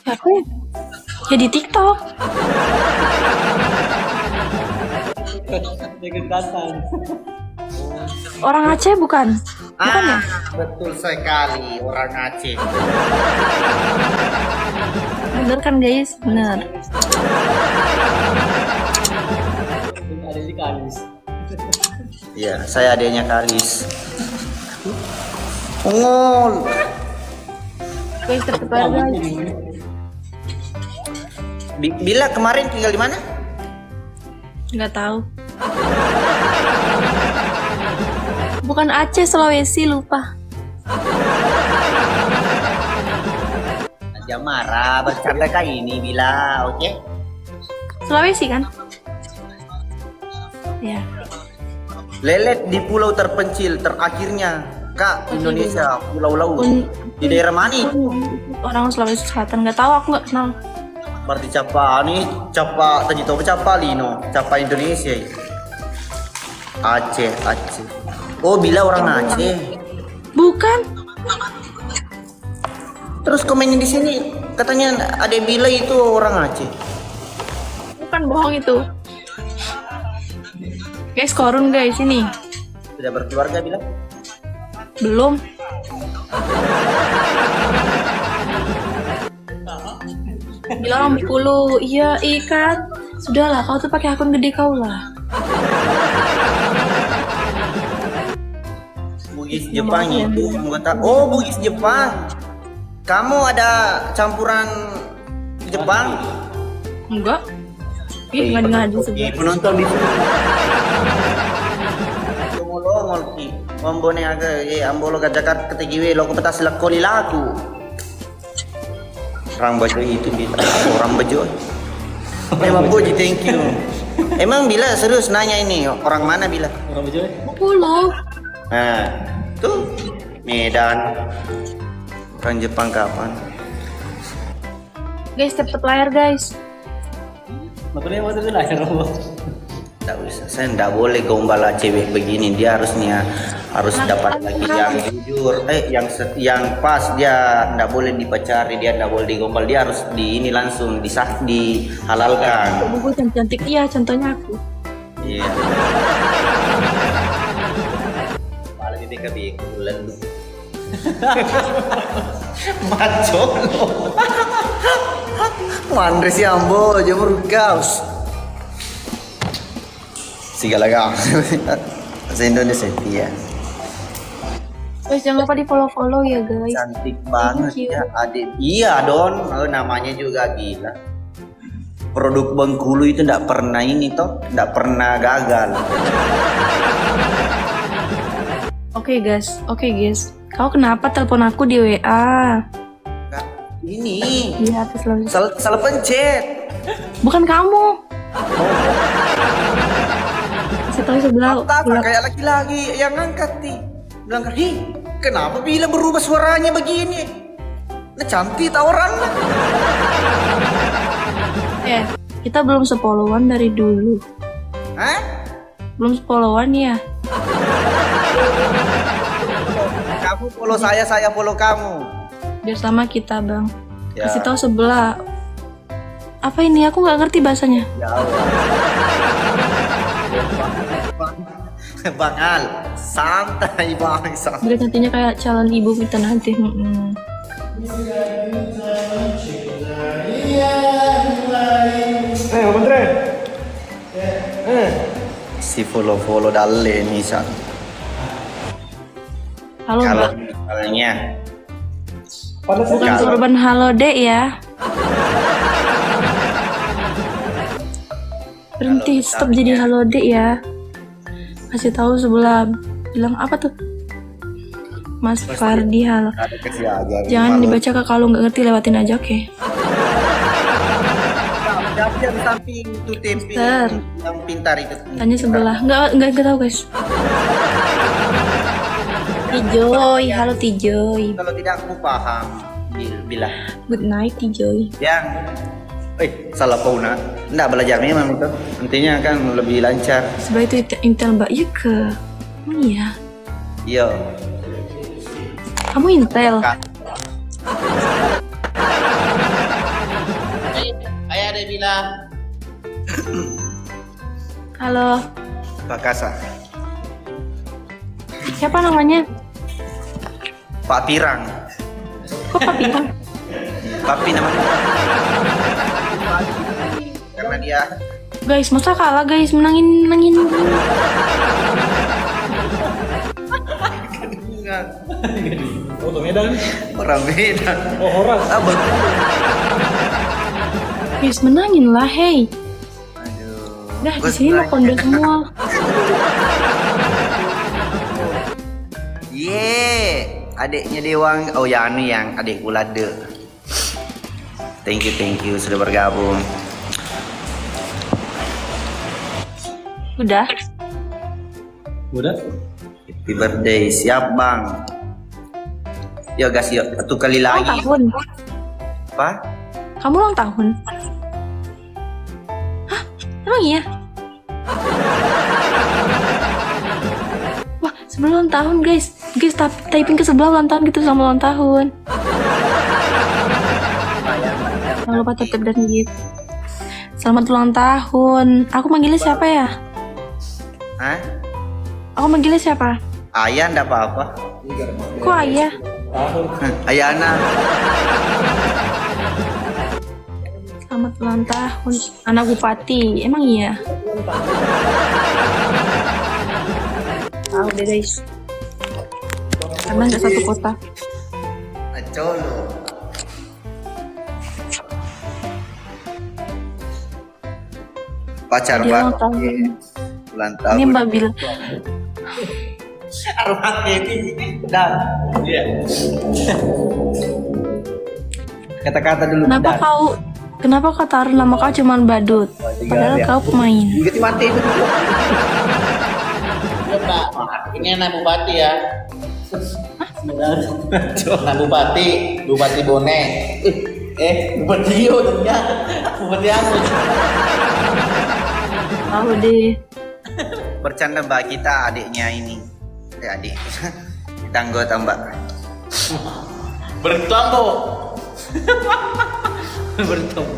Siapa ya? Ya di TikTok. Orang Aceh bukan? Bukan ya? Betul sekali, orang Aceh. Bener kan guys? Bener. Iya, saya adanya Kalis. Ongol. Guys, terkeluar guys. Bila kemarin tinggal di mana? Nggak tahu. Bukan Aceh, Sulawesi, lupa. Jangan marah, bercanda kayak ini Bila, oke? Sulawesi kan? Ya. Lelet di pulau terpencil terakhirnya, Kak, Indonesia, Pulau Laut. Di daerah mana? Orang Sulawesi Selatan, nggak tahu, aku nggak kenal. Berarti capa nih, capa tadi tahu capa Lino, capa Indonesia. Aceh, Aceh. Oh, Bila orang Aceh. Bukan. Terus komennya di sini katanya ada Bila itu orang Aceh. Bukan, bohong itu. Guys, korun guys, ini. Sudah berkeluarga Bila? Belum. Bilang 10. Iya, ikat. Sudahlah, kau tuh pakai akun gede kau lah. Bugis Jepang itu anggota. Oh, Bugis Jepang. Kamu ada campuran Jepang? Enggak. Ih, nggak ngadu sebelah. Penonton di sini. Ngolong ki. Ombone aga ambolo ke Jakarta ketigiwe lo petas lekoli laku. Orang baju itu Bila. Orang baju. Memang Boji, thank you. Emang Bila serius nanya ini orang mana Bila? Orang baju. Pulau. Nah, tuh Medan. Orang Jepang kapan? Guys, cepet layar guys. Makanya waktu itu lahir Romo. Tidak usah, saya tidak boleh gombal cewek begini. Dia harus dapat lagi yang jujur, yang pas. Dia tidak boleh dipacari, dia tidak boleh digombal. Dia harus ini langsung dihalalkan. Buku cantik, iya, contohnya aku. Iya. Malah bebek bulan lu. Maco lo. Mandre si ambo jamur gaus. Segala gaus. Bahasa Indonesia ya. Guys, jangan lupa di follow ya guys. Cantik banget ya adik. Iya Don, namanya juga gila. Produk Bengkulu itu tidak pernah ini toh, tidak pernah gagal. Oke guys. Kau kenapa telepon aku di WA? Kak, ini. Iya, atas lo. Salah pencet. Bukan kamu. Kasih tahu sebelah. Apa kayak laki-laki yang ngangkat nih. Bilang, "Hi, kenapa Bila berubah suaranya begini? Nah, cantik tau orangnya." Kita belum sepolowan dari dulu. Hah? Belum sepolowan ya? Kamu follow saya follow kamu. Biar sama kita bang. Ya. Kasih tahu sebelah. Apa ini? Aku nggak ngerti bahasanya. Ya Allah. Bang Al, santai bang. Biar nantinya kayak calon ibu kita nanti. Menteri. Si follow dalle nih san. Halo Kalau mbak. misalnya Bukan korban halo dek ya. Berhenti, stop jadi halo dek ya. Kasih tahu sebelah. Bilang apa tuh? Mas Fardi halo. ada kesiagaan. Jangan dibaca kak, kalau nggak ngerti lewatin aja, oke? Siapa yang di samping itu tempe Ter. yang pintar itu? Tanya sebelah. Nggak tahu guys. Tijoy, halo Tijoy. Kalau tidak aku paham. Bila Good night Tijoy. yang salah fauna nggak belajar memang itu intinya kan lebih lancar. Sebelah itu Intel mbak ya ke. Iya. Iya. Kamu Intel. Halo, Pak Kasa. siapa namanya? Pak Pirang. Kok Pak Pirang? Papi namanya. Karena dia Guys, masa kalah guys, menangin. Oh, tuh Medan. orang beda. Oh, orang. Abang. Guys, menangin lah, hey. Aduh. Dah, di sini mau kondo semua. Adiknya Dewang. Oh ya, anu yang adik Ulade. Thank you sudah bergabung. Udah. Udah. Happy birthday, siap bang. Yo gas yuk, satu kali Ulang lagi. tahun. Apa? Kamu ulang tahun? Hah? Emang iya? Wah, sebelum ulang tahun guys. Guys, typing ke sebelah ulang tahun gitu sama ulang tahun. Jangan lupa tap dan gitu. Selamat ulang tahun. Aku manggilnya siapa ya? Hah? Aku manggilnya siapa? Ayah ndak apa-apa. Kok ayah? Ayana. Selamat ulang tahun anak bupati. Emang iya? Tahu deh guys. Karena nggak satu kota. Acolo. Pacar Dia Pak. ulang tahun. Ulang tahun. Ini Mbak bilang. Arwah Kevin dan Iya. Kata-kata dulu. Kenapa kau taruh nama kau cuman badut? Padahal kau pemain. Gitu mati itu. Iya Pak, ini anak bupati ya. Anak bupati, Bupati Bone. Bupati Rio ternyata. Bupati apa? Tahu deh. Bercanda Mbak, kita adiknya ini. Adik. Kita anggota Mbak. Bertombo. Bertemu.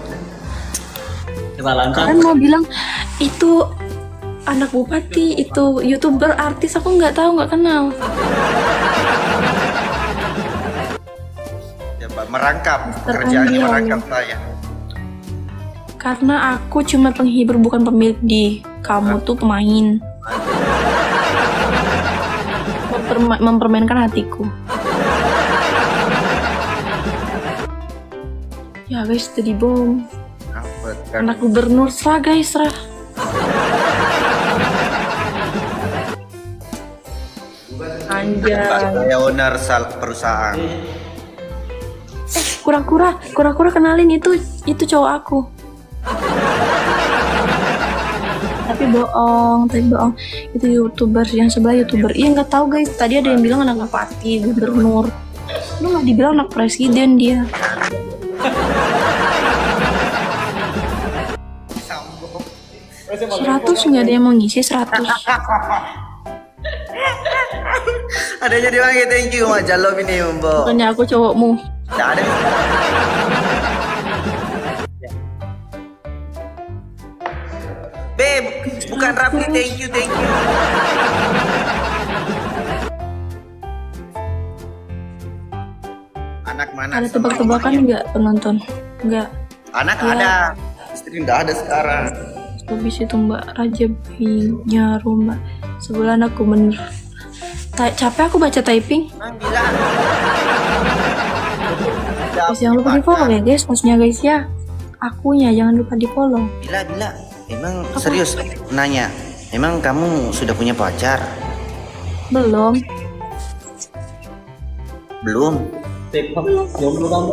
Kesalahan Kalian mau bilang itu anak bupati, itu YouTuber, artis, aku nggak tahu, nggak kenal. Ya, Mbak, merangkap. Mister Kerjaannya Andi, merangkap Allah. saya. Karena aku cuma penghibur bukan pemilik di kamu tuh pemain. Mempermainkan hatiku. Ya guys, tadi bom. Apa kan? Anak gubernur serah guys, serah. Anjay. Saya owner perusahaan. Kura-kura kenalin itu cowok aku. Tapi bohong. Itu YouTuber yang sebelah YouTuber. Iya nggak tahu guys. Tadi ada yang bilang anak bupati, gubernur. Lu nggak dibilang anak presiden dia. Seratus nggak ada yang mau ngisi 100. Adanya dipanggil thank you Mas Jalo ini Mbak. Bukannya aku cowokmu. Tidak ada. Beb, bukan Rafli, thank you. Anak mana? Ada tebak-tebakan nggak penonton? Nggak. Anak Ya. ada. Istri nggak ada sekarang. Habis itu Mbak Raja Nyaru Mbak. Sebulan aku bener. Capek aku baca typing. Mang bilang. Guys, jangan lupa di follow ya guys, maksudnya guys ya. Akunya jangan lupa di follow. Bila. Emang serius nanya. Emang kamu sudah punya pacar? Belum. Belum. TikTok jomblo kamu.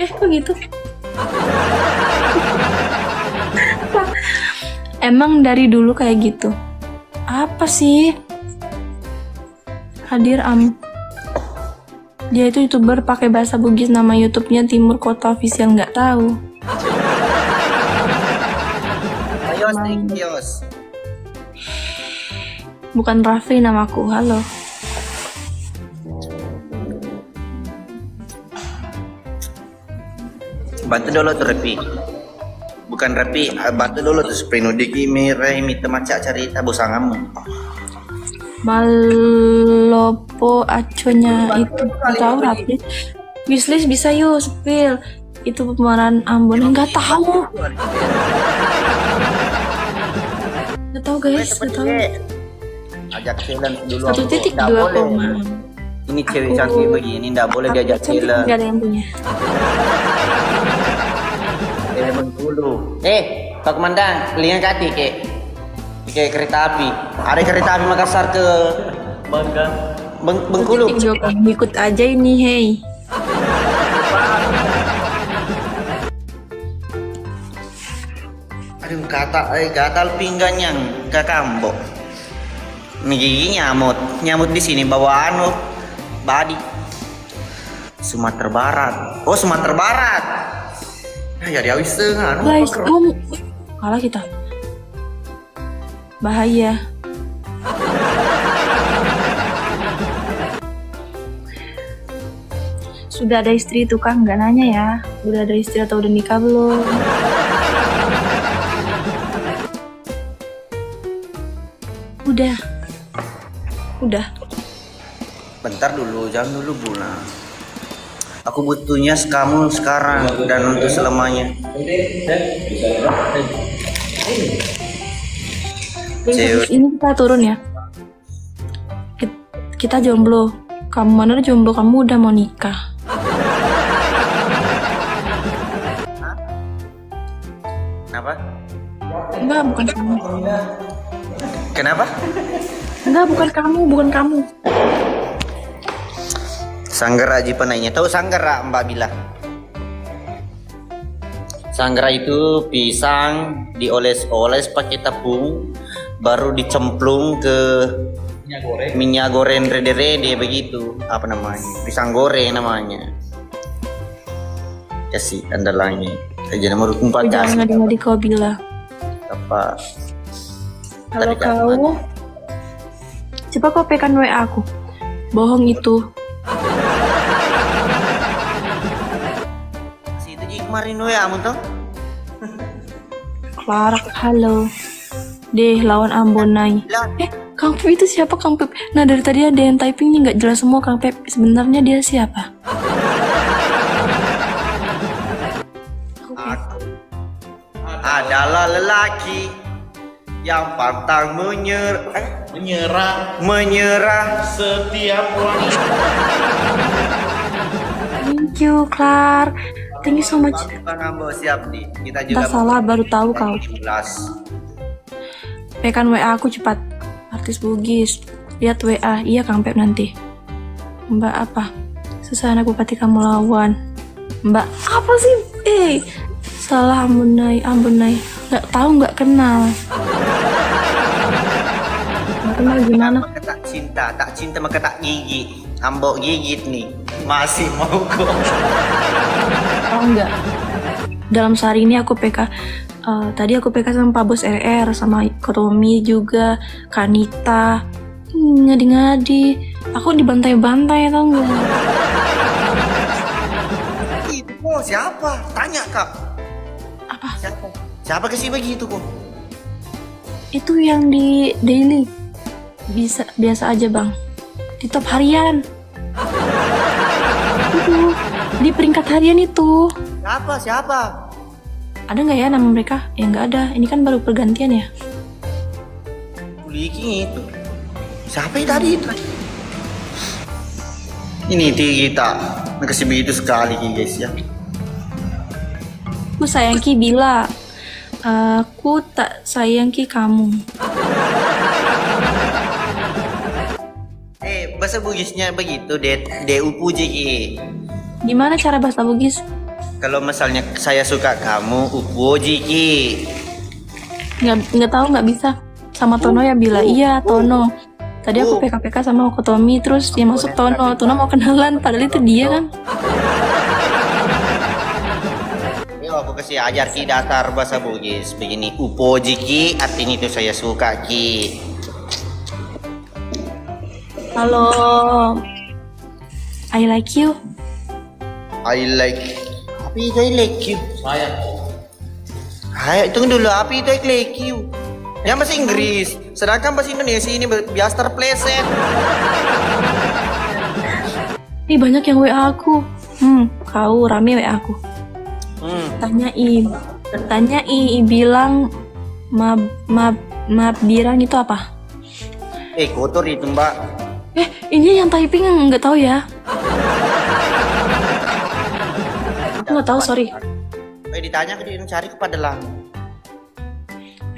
Kok gitu? Emang dari dulu kayak gitu? Apa sih? Hadir Dia itu YouTuber pakai bahasa Bugis, nama YouTube-nya Timur Kota Official, nggak tahu. Yos. Bukan Rafli namaku. Halo. Bantu dulu tuh Repi. Bukan Repi, bantu dulu tuh Sprino diki mere mita maca cerita bosangamu. Malopo aconya itu tahu Rapi. Wishlist bisa yuk spill. Itu pemeran Ambon nggak tahu. Nggak tahu guys, nggak tahu. Ajak challenge dulu. 1.2 Nggak boleh. koma. Ini cewek cantik begini nggak boleh diajak challenge. Nggak ada yang punya. Bengkulu. Pak Komandan, lihat kaki ke kereta api. Ada kereta api Makassar ke Bengkulu. Ikut aja ini, hey. Aduh, gatal pinggangnya ke Kambok. Nih gigi nyamut di sini bawa badi. Sumatera Barat. Oh, Sumatera Barat. Ya dia wis Guys, kalah kita. Bahaya. Sudah ada istri itu Kang, nggak nanya ya. Udah ada istri atau udah nikah belum? Udah. Bentar dulu, jangan dulu Buna. Aku butuhnya kamu sekarang dan untuk selamanya. Terus ini kita turun ya. Kita jomblo. Kamu mana jomblo? Kamu udah mau nikah. Kenapa? Enggak, bukan kamu. Kenapa? Enggak, bukan kamu. Sanggara aja penanya. Tahu sanggara Mbak Bila? Sanggara itu pisang dioles-oles pakai tepung, baru dicemplung ke minyak goreng rede-rede begitu. Apa namanya? Pisang goreng namanya. Kasih andalanya. Aja nomor 4 Jangan ngadi-ngadi kau Bila. Apa? Kalau Tadi kau coba kau pekan WA aku. Bohong itu. Si itu Ji kemarin WA mu toh? Klarak, halo. Deh, lawan Ambonai. Lah, Kang Pep itu siapa Kang Pep? Nah dari tadi ada yang typingnya nggak jelas semua Kang Pep. Sebenarnya dia siapa? aku adalah lelaki yang pantang menyerah setiap wanita. Thank you, Clar. Thank you so much. Bang Ambo siap nih. Kita juga Entah salah, baru tahu kau. 17. Pekan WA aku cepat. Artis Bugis. Lihat WA. Iya Kang Pep nanti. Mbak apa? Sesana Bupati kamu lawan. Mbak apa sih? Salah Ambonai. Nggak tahu, nggak kenal. Nggak kenal gimana? Maka tak cinta maka tak gigit. Ambo gigit nih. Masih mau kok. Oh enggak. Dalam sehari ini aku PK. Tadi aku PK sama Pak Bos RR, sama Kotomi juga, Kanita. Ngadi-ngadi. Aku dibantai-bantai tau nggak? Itu kok siapa? Tanya kak. Apa? Siapa kasih begitu kok? Itu yang di daily. Biasa aja bang. Di top harian. Itu di peringkat harian itu. Siapa? Ada nggak ya nama mereka? Ya nggak ada. Ini kan baru pergantian ya. Kuliki itu. Siapa yang tadi itu? Ini kita kasih begitu sekali guys ya. Aku sayang Ki Bila. Aku tak sayang Ki kamu. Bahasa Bugisnya begitu, Deu puji Ki. Gimana cara bahasa Bugis? Kalau misalnya saya suka kamu, upuji Ki. Nggak tahu, nggak bisa. Sama Tono ya Bila. Iya Tono. Tadi aku PK sama Kotomi, terus dia masuk Tono. Tono mau kenalan, padahal itu dia kan. Yuk aku kasih ajar Ki dasar bahasa Bugis. Begini, upuji Ki, artinya itu saya suka Ki. Halo. I like you. I like Api itu like you. Saya. Ayo tunggu dulu, api itu like you. Yang bahasa Inggris, sedangkan bahasa Indonesia ini biasa terpleset. Ih, banyak yang WA aku. Kau rame WA aku. Tanya I bilang mab birang itu apa? Kotor itu mbak. Ini yang typing nggak tahu ya. Aku nggak tahu, sorry. Ditanya ke dia cari kepada lang.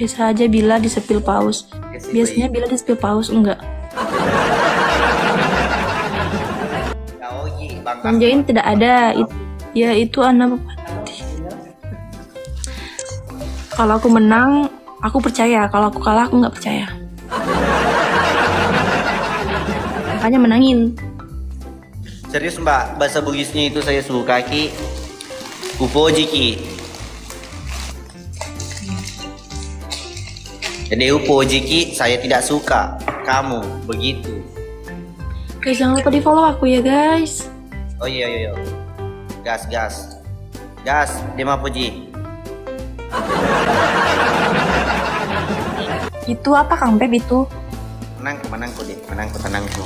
Biasa aja bila di spill pause. Biasanya bila di spill pause enggak. Manjain tidak ada. Ya itu anak. Kalau aku menang, aku percaya. Kalau aku kalah, aku nggak percaya. Makanya menangin. Serius mbak, bahasa Bugisnya itu saya suka ki. Upoji ki. Jadi upoji ki saya tidak suka. Kamu begitu. Guys, jangan lupa di follow aku ya guys. Oh iya. Gas. Dema puji. Itu apa Kang Pep itu? Menangku deh, tenangku.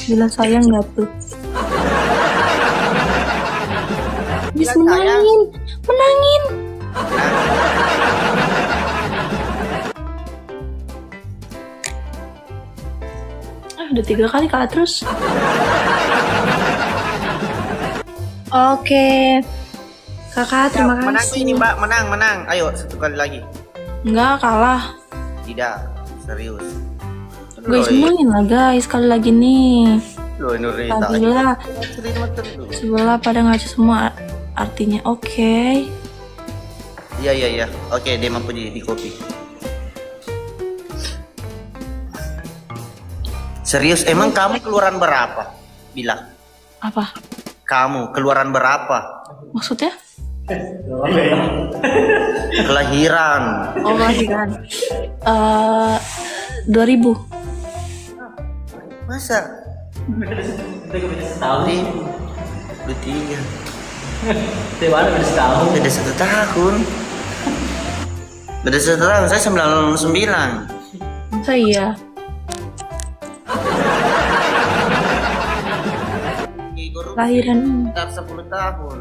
Bila sayang nggak tuh? Bisa sayang. menangin. Udah 3 kali kalah terus. Oke, kakak terima kasih. Menang ini mbak, menang. Ayo 1 kali lagi. Enggak kalah. Tidak, serius. Guys, menangin lah guys, sekali lagi nih. Loh, Nurita. Sebelah pada ngaca semua artinya. Oke. Iya. Oke, dia mampu di kopi. Serius, emang kamu keluaran berapa? Bilang. Apa? Kamu keluaran berapa? Maksudnya? Kelahiran. Oh, kelahiran. 2000. Masa? Setahun nih. 23. Beda setahun. Beda 1 tahun. Saya 99. Masa iya? Lahiran Sekitar 10 tahun.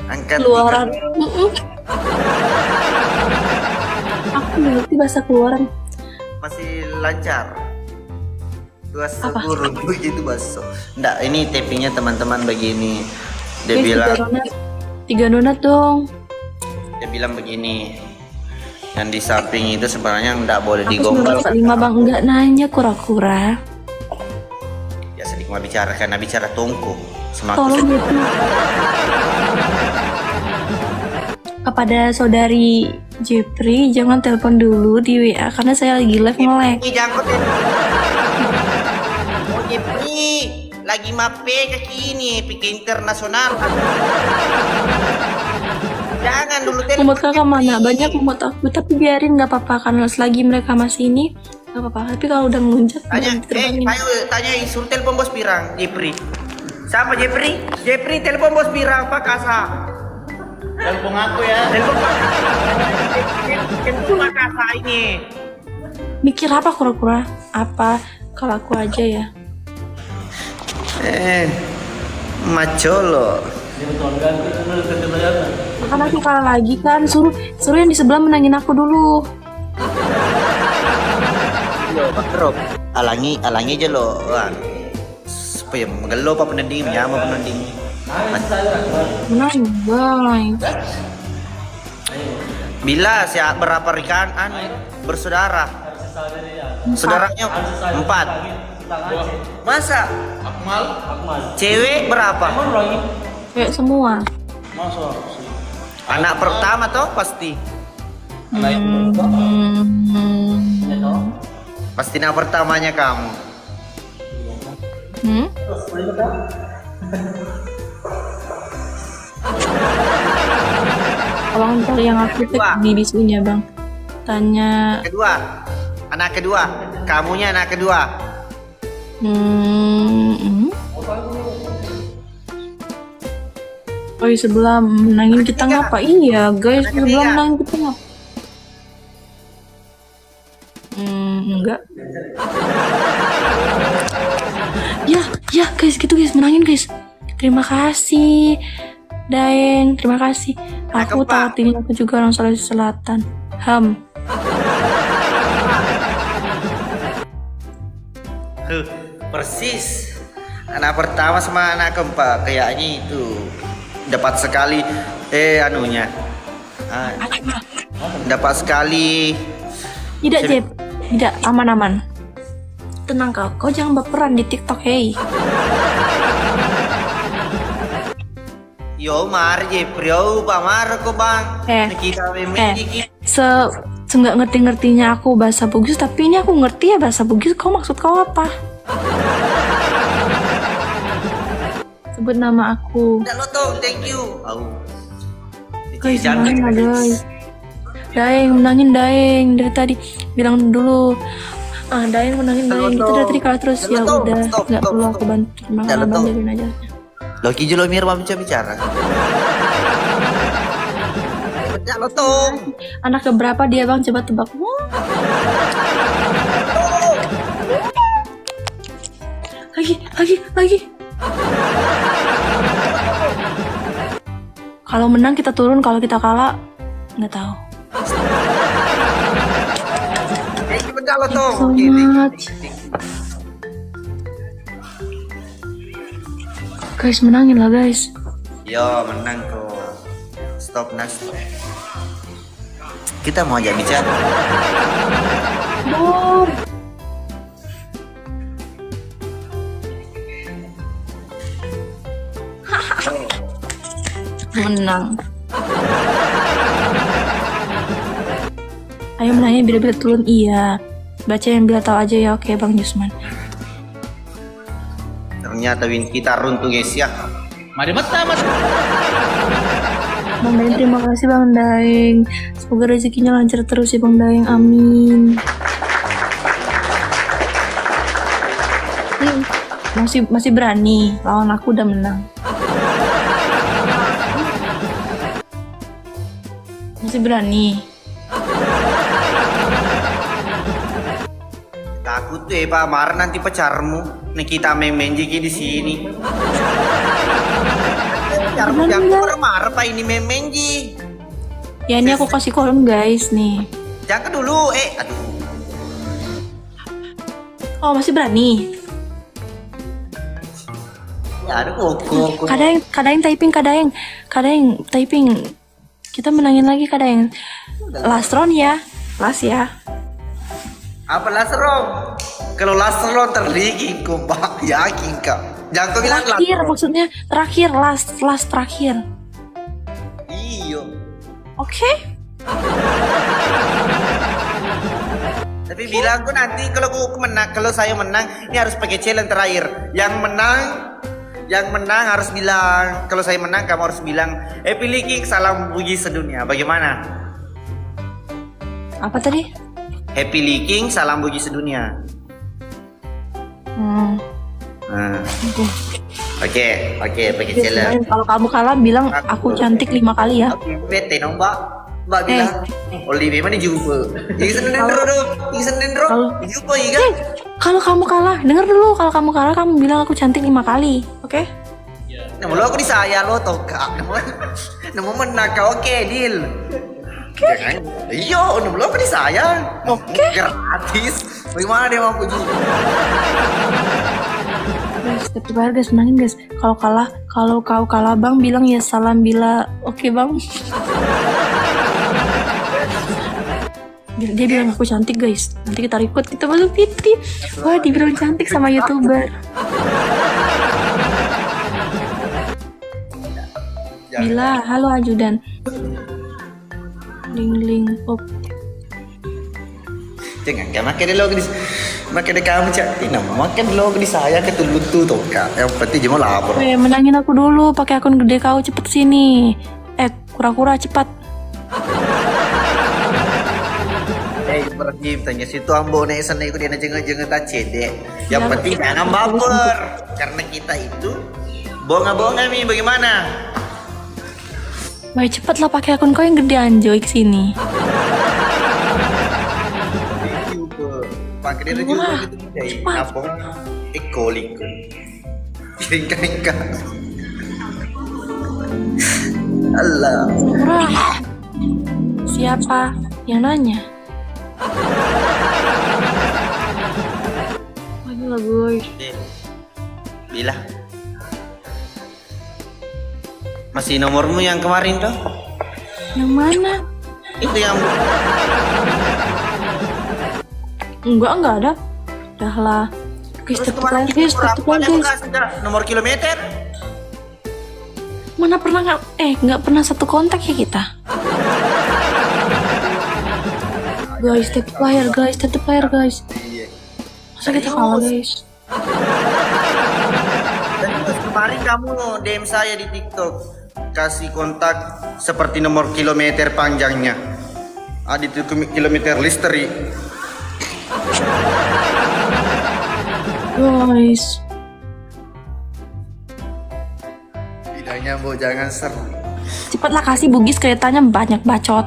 Angkat keluaran. Aku ngerti bahasa keluaran. masih lancar. Bahasa Apa? burung begitu baso. Nggak, ini tappingnya teman-teman begini. Dia Guys, bilang 3 donat dong. dia bilang begini. Yang di samping itu sebenarnya nggak boleh Aku digombal. 9,5 bang, enggak nanya kura-kura. Ya sedikit mau bicara karena bicara tongku. Semakin Tolong gitu. Kepada saudari Jepri, jangan telepon dulu di WA karena saya lagi live nge-lag. Ini jangkut ya. Oh Jepri, lagi mape kaki ini, pikir internasional. Jangan dulu telepon. Membuat kakak mana? Jepri. Banyak membuat aku, tapi biarin nggak apa-apa karena selagi mereka masih ini nggak apa-apa. Tapi kalau udah ngelunjak, Tanya, udah diterbangin. ayo tanya suruh telepon bos Pirang, Jepri. Siapa Jepri? Jepri telepon bos Pirang, Pak Kasa. Telepon aku ya. Telepon Pak Kasa. Telepon Pak Kasa ini. Mikir apa kura-kura? Apa? Kalau aku aja ya. Macolo. Kan aku kalah lagi kan. Suruh yang di sebelah menangin aku dulu. Yo, Pak Rob. Alangi aja lo. Supaya menggelo apa penandingnya, apa penanding. Menang, bye. Bila siapa berapa rekan bersaudara? Saudaranya 4. Masa? Akmal. Cewek berapa? Kayak semua. Masa? Anak pertama toh pasti. Pasti anak pertamanya kamu. Tolong cari yang aku tag di bisunya bang. Tanya. Kedua. Anak kedua. Kamunya anak kedua. Oh, sebelah menangin kita ngapa? Iya guys, sebelah menangin kita ngapa? Enggak. Ya guys, gitu guys, menangin guys. Terima kasih, Daeng. Terima kasih. Aku tahu ini aku juga orang Sulawesi Selatan. Persis. Anak pertama sama anak keempat kayaknya itu dapat sekali dapat sekali. Tidak, Jeb. Tidak, aman-aman. Tenang kau jangan baperan di TikTok, hey. Yo mar Jeb, yo pamar ko bang. Kita Nggak ngerti-ngertinya aku bahasa Bugis, tapi ini aku ngerti ya bahasa Bugis. Kau maksud kau apa? Sebut nama aku. Tidak lo tuh, thank you. Guys, menangin lah guys. Daeng, menangin Daeng dari tadi. Bilang dulu. Daeng menangin Daeng. Kita dari tadi kalah terus. Ya udah, nggak perlu aku bantu. Makan bantuin aja. Lo Kijo lo Mir mau bicara. Ya lo tuh. Anak keberapa dia bang? Coba tebak. Lagi. Kalau menang kita turun, kalau kita kalah nggak tahu. So much. Guys, menangin lah guys. Yo, menang kok. Stop. Kita mau aja bicara. Bom. Menang. Ayo menangnya bila-bila turun. Iya. Baca yang bila tahu aja ya. Oke Bang Yusman. Ternyata win kita runtuh guys ya. Mari mata. Bang Daeng, terima kasih Bang Daeng. Semoga rezekinya lancar terus ya Bang Daeng. Amin. Masih berani. Lawan aku udah menang. Masih berani. Takut deh Pak Mar nanti pacarmu. Nih kita main jiki di sini. Pacarmu jangan marah Pak ini main ji. Ya ini aku kasih kolom guys nih. Jangan dulu aduh. Oh masih berani. Ya aduh kok. Kadaeng typing. Kita menangin lagi Kadaeng. Last round ya. Last ya. Apa last round? Kalau last round terligi kok Pak yakin kak. Jangan kau bilang terakhir maksudnya terakhir last terakhir. Iyo. Oke. Tapi bilang aku nanti kalau saya menang ini harus pakai challenge terakhir. Yang menang harus bilang, kalau saya menang kamu harus bilang Happy Leaking salam puji sedunia. Bagaimana? Apa tadi? Happy Leaking salam puji sedunia. Oke, pakai challenge. Kalau kamu kalah bilang aku cantik 5 kali ya. Oke, bete no Mbak bilang. Olive mana jumpa? Jumpa ya. Kalau kamu kalah, denger dulu. Kalau kamu kalah, kamu bilang aku cantik 5 kali, oke? Namun lo aku disayang lo tau kak. Namun menang kak, oke deal. Jangan. Iya, namun lo aku disayang. Oke. Gratis. Bagaimana dia mau puji? Guys, tapi bayar guys, menangin guys. Kalau kau kalah bang, bilang ya salam bila. Oke bang. Dia bilang aku cantik guys. Nanti kita record, kita masuk TV. Wah dibilang cantik sama YouTuber. Bila, halo ajudan. Ling pop. Jangan makan lo makan kamu cantik. Makan lo di saya ketulut tuh kak. Yang penting cuma lapor. Menangin aku dulu pakai akun gede kau, cepet sini. Kura-kura cepat. Pergi tanya situ ambo nek sana ikut dia jengah-jengah cedek. Yang penting jangan baper karena kita itu bonga-bonga nih bagaimana? Woi cepatlah pakai akun kau yang gede anjoy kesini. Pakai dia juga gitu dari apa? Eko. Ringka. Allah. Murah. Siapa yang nanya? Ayolah guys. Bila. Masih nomormu yang kemarin toh? Yang mana? Itu yang Enggak ada. Udah lah. Guys, tutup lagi guys, tutup lagi guys. nomor kilometer. Mana pernah nggak pernah satu kontak ya kita. Guys, tetap player guys. Masa kita kalah guys? Dan kemarin kamu DM saya di TikTok kasih kontak seperti nomor kilometer panjangnya. Itu kilometer listeri. Guys, Tidaknya Bu, jangan seru. cepatlah kasih Bugis keretanya banyak bacot.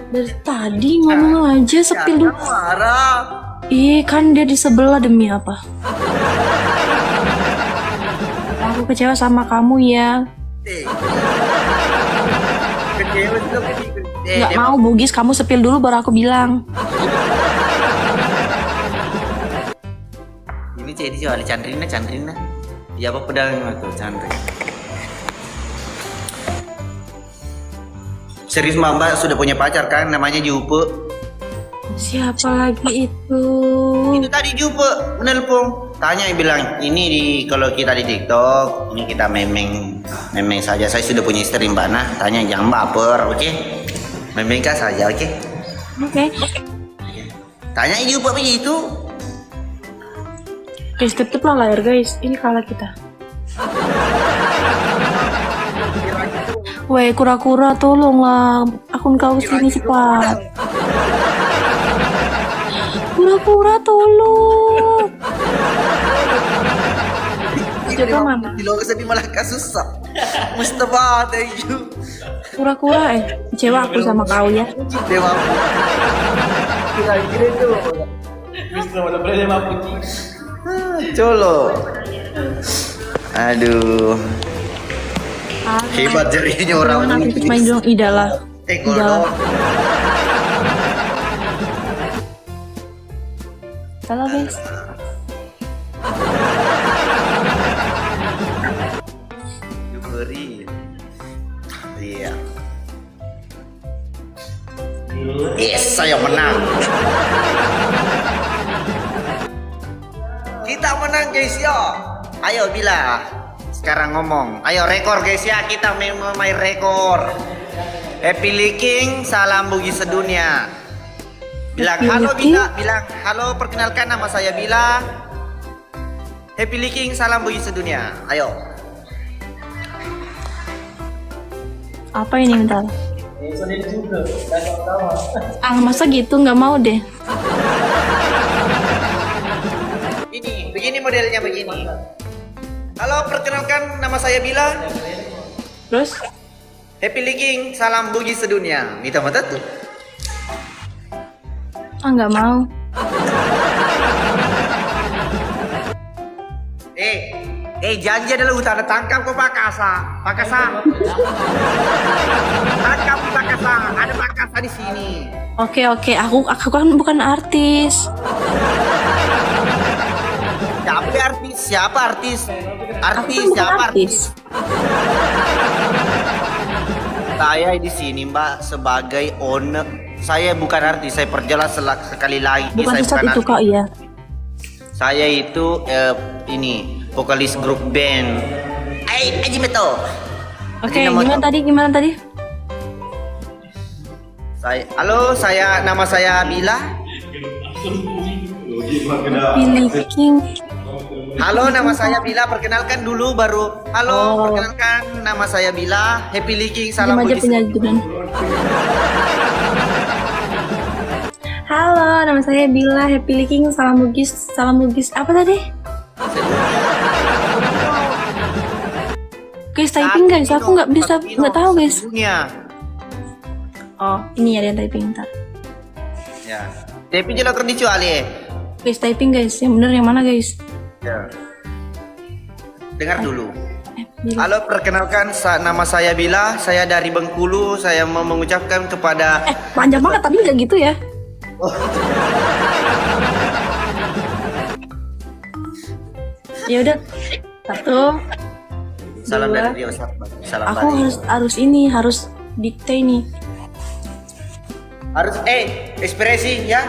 Dari tadi ngomong aja sepil dulu. Marah. Kan dia di sebelah demi apa? Aku kecewa sama kamu ya. Kecewa juga Nggak mau Bugis, kamu sepil dulu baru aku bilang. Ini jadi soal Chandrina. Ya apa pedang tuh Chandrina. Serius Mbak sudah punya pacar kan? Namanya Jupe. Siapa lagi itu? Itu tadi Jupe menelpon. Tanya bilang ini kalau kita di TikTok ini kita memeng saja. Saya sudah punya istri Mbak Nah. Tanya jangan baper, oke? Memengkah saja, oke? Oke. Tanya Jupe begitu. Guys, tetep lah layar guys. Ini kalah kita. Weh, kura-kura tolonglah. Akun kau sini cepat. Kura-kura tolong. Coba mana? Di luar sana malah kasus. Mustafa, thank you. Kura-kura kecewa aku sama kau ya. Dewa. Kira-kira itu. Bisa mana boleh dia mampu. Colo. Aduh. Hebat jarinya orang Aku main dong idalah. Golong. Halo guys. Beri. Iya. Yes, saya menang. Kita menang guys ya. Ayo Bila. Sekarang ngomong. Ayo rekor guys ya. Kita main rekor. Happy Licking, salam Bugis sedunia. Bilang halo Bila. Bilang halo, perkenalkan nama saya Bila. Happy Licking, salam Bugis sedunia. Ayo. Apa ini bentar? Masa gitu nggak mau deh. Begini modelnya begini. Halo, perkenalkan nama saya Bila. Terus? Happy Licking, salam Bugis sedunia. Minta mata tuh. Nggak mau. Janji adalah utara tangkap kok Pakasa. Tangkap Pakasa. Ada Pakasa di sini. Oke, aku kan bukan artis. Siapa artis? Siapa artis? Saya di sini Mbak sebagai owner. Saya bukan artis, saya perjelas sekali lagi. Bukan saya Ustadz bukan itu artis. kok iya. Saya itu ini vokalis grup band. Aji Meto. Oke, gimana tadi? Nama saya Bila. Pilih King. Halo, nama saya Bila. Perkenalkan dulu baru. Halo, perkenalkan nama saya Bila. Happy Licking, salam Diam aja Bugis. penyajian. Halo, nama saya Bila. Happy Licking, salam Bugis. Apa tadi? Guys, typing guys, aku nggak bisa, nggak tahu guys. Dunia. Oh, ini ada yang typing ntar. Ya. Tapi jelas terdicuali. Guys, typing guys, yang bener yang mana guys? Ya. Dengar dulu. Bila. Halo, perkenalkan nama saya Bila, saya dari Bengkulu. Saya mau mengucapkan kepada Panjang banget tapi nggak gitu ya. Ya udah, 1, salam 2. dari Rio Sahabat. Salam Aku dari. harus dikte nih. Harus ekspresi ya.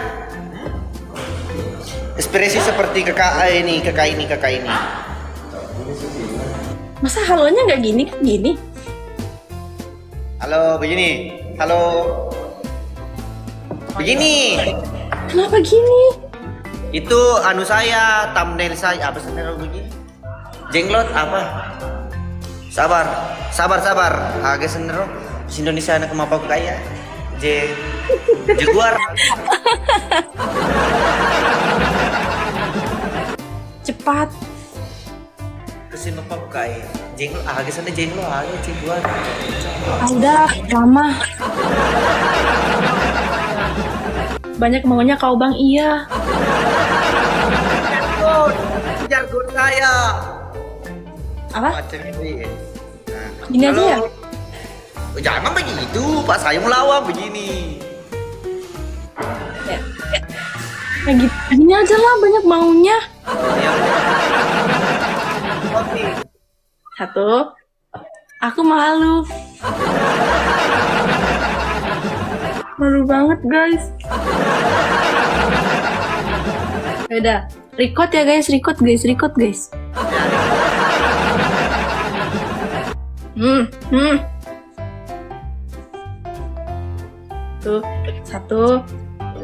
Ekspresi seperti kakak ini. Masa halonya nggak gini? Halo, begini. Halo. Begini. Kenapa gini? Itu anu saya, thumbnail saya apa sebenarnya begini? Jenglot apa? Sabar. Haga senero. Indonesia anak kemapau kaya. Jaguar. Cepat. Kesini mapau kaya. Jenglot haga sana jenglot haga jaguar. Udah lama. Banyak maunya kau bang, iya. Jargon saya. Apa? Macam ini. Gini aja ya? Jangan begitu, Pak saya melawan begini. Kayak gitu. Gini aja lah, banyak maunya. Oke. 1. Aku malu. Malu banget guys. Udah, record ya guys, record guys. Tuh, 1.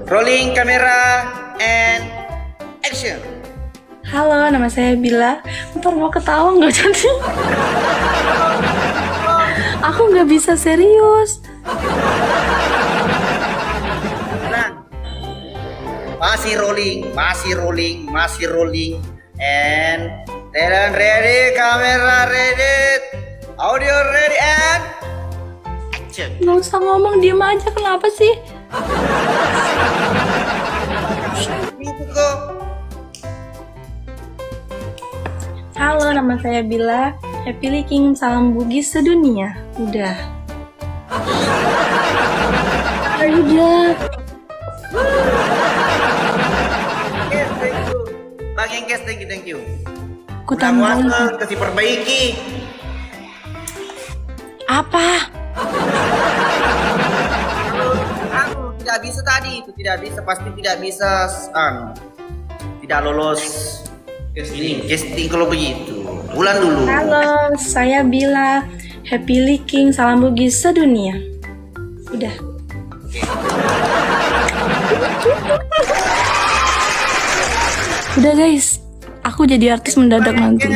Rolling kamera and action. Halo, nama saya Bila. Ntar mau ketawa nggak jadi? Aku nggak bisa serius. Nah, masih rolling and talent ready, kamera ready, audio ready and action. Nggak usah ngomong, diem aja. Kenapa sih? Itu kok. Halo, nama saya Bila. Happy Licking, salam bugis sedunia. Udah. Udah. Yes, thank you. Bang Engkes, thank you. Aku tambahin. Kasih perbaiki. Apa? Tidak bisa tadi, itu tidak bisa, pasti tidak bisa. Tidak lolos casting kalau begitu. Ulang dulu. Halo, saya Bila. Happy Licking, salam bugis sedunia. Udah. Udah guys, aku jadi artis mendadak nanti.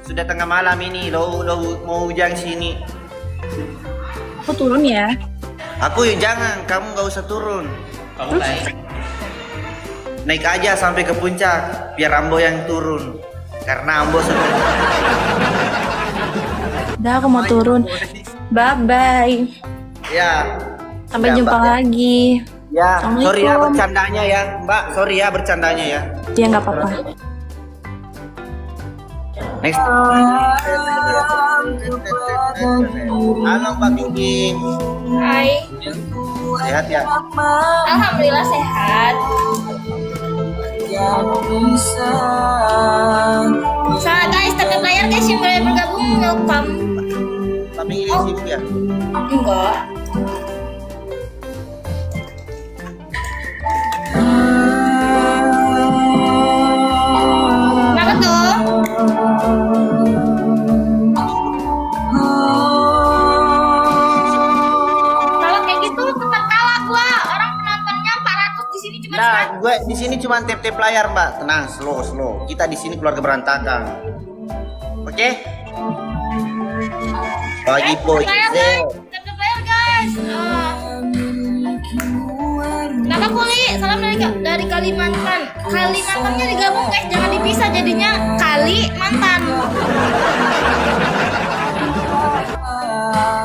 Sudah tengah malam ini, lo mau hujan sini. Aku turun ya. Aku jangan, kamu nggak usah turun. Kamu naik. Naik aja sampai ke puncak, biar Ambo yang turun. Karena Ambo sudah. Udah, aku mau turun. Bye-bye. Ya. Sampai Ya, jumpa Mbak. lagi. Ya, sorry ya Assalamualaikum. bercandanya ya, Mbak. Sorry ya bercandanya ya. Ya nggak apa-apa. Next. Halo Mbak Kiki. Hai, Sehat ya? alhamdulillah sehat. Salah guys, tapi player guys yang boleh bergabung welcome. Tapi ini sibuk ya? Enggak. Kenapa tuh? Kalau kayak gitu cepat kalah gua. Orang penontonnya 400 di sini cuma Nah, gue di sini cuma tap-tap layar, Mbak. Tenang, slow. Kita di sini keluarga berantakan. Oke? Bagi boy. Tetap player guys. Kenapa Kuli? Salah salam dari Kalimantan. Kalimantannya digabung guys, jangan dipisah jadinya Kalimantan.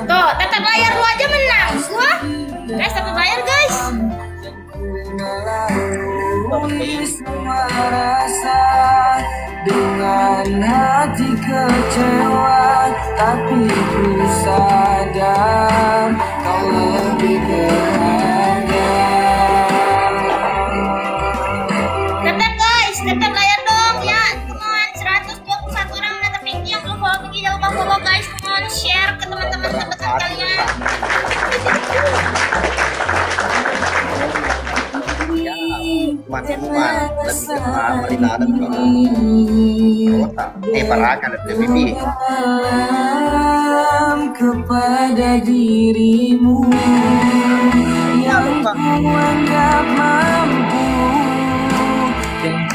Tuh, tetap layar lu aja menang. Gua, guys, tetap layar guys. Dengan hati kecewa, tapi ku sadar kau lebih berharga. Tetap guys, tetap layar dong ya. Come on, 121 orang menatap Pinky yang belum follow Pinky, jangan lupa follow guys. Come on, share ke teman-teman terdekat kalian. Teman-teman lebih kenal Marina dan kota parakan dan lebih kepada dirimu yang menganggap mampu.